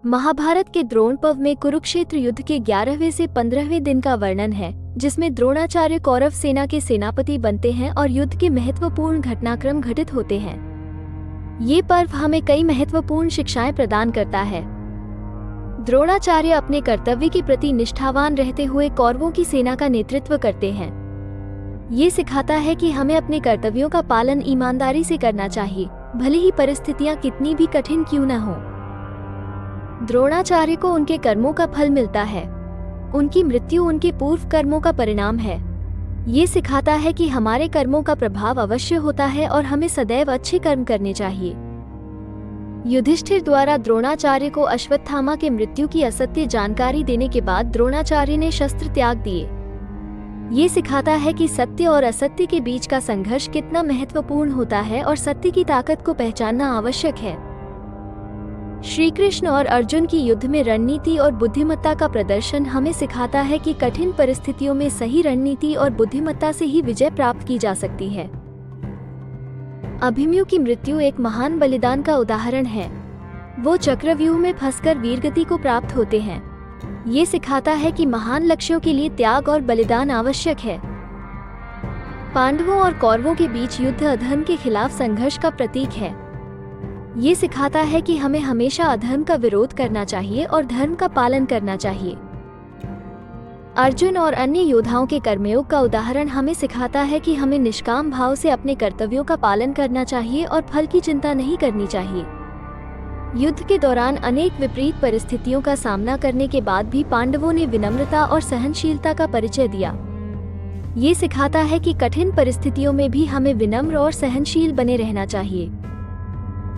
महाभारत के द्रोण पर्व में कुरुक्षेत्र युद्ध के 11वें से 15वें दिन का वर्णन है, जिसमें द्रोणाचार्य कौरव सेना के सेनापति बनते हैं और युद्ध के महत्वपूर्ण घटनाक्रम घटित होते हैं। ये पर्व हमें कई महत्वपूर्ण शिक्षाएं प्रदान करता है। द्रोणाचार्य अपने कर्तव्य के प्रति निष्ठावान रहते हुए कौरवों की सेना का नेतृत्व करते हैं। ये सिखाता है कि हमें अपने कर्तव्यों का पालन ईमानदारी से करना चाहिए, भले ही परिस्थितियां कितनी भी कठिन क्यों न हो। द्रोणाचार्य को उनके कर्मों का फल मिलता है। उनकी मृत्यु उनके पूर्व कर्मों का परिणाम है। ये सिखाता है कि हमारे कर्मों का प्रभाव अवश्य होता है और हमें सदैव अच्छे कर्म करने चाहिए। युधिष्ठिर द्वारा द्रोणाचार्य को अश्वत्थामा के मृत्यु की असत्य जानकारी देने के बाद द्रोणाचार्य ने शस्त्र त्याग दिए। ये सिखाता है कि सत्य और असत्य के बीच का संघर्ष कितना महत्वपूर्ण होता है और सत्य की ताकत को पहचानना आवश्यक है। श्री कृष्ण और अर्जुन की युद्ध में रणनीति और बुद्धिमत्ता का प्रदर्शन हमें सिखाता है कि कठिन परिस्थितियों में सही रणनीति और बुद्धिमत्ता से ही विजय प्राप्त की जा सकती है। अभिमन्यु की मृत्यु एक महान बलिदान का उदाहरण है। वो चक्रव्यूह में फंसकर वीरगति को प्राप्त होते हैं। ये सिखाता है कि महान लक्ष्यों के लिए त्याग और बलिदान आवश्यक है। पांडवों और कौरवों के बीच युद्ध अधर्म के खिलाफ संघर्ष का प्रतीक है। ये सिखाता है कि हमें हमेशा अधर्म का विरोध करना चाहिए और धर्म का पालन करना चाहिए। अर्जुन और अन्य योद्धाओं के कर्मयोग का उदाहरण हमें सिखाता है कि हमें निष्काम भाव से अपने कर्तव्यों का पालन करना चाहिए और फल की चिंता नहीं करनी चाहिए। युद्ध के दौरान अनेक विपरीत परिस्थितियों का सामना करने के बाद भी पांडवों ने विनम्रता और सहनशीलता का परिचय दिया। ये सिखाता है कि कठिन परिस्थितियों में भी हमें विनम्र और सहनशील बने रहना चाहिए।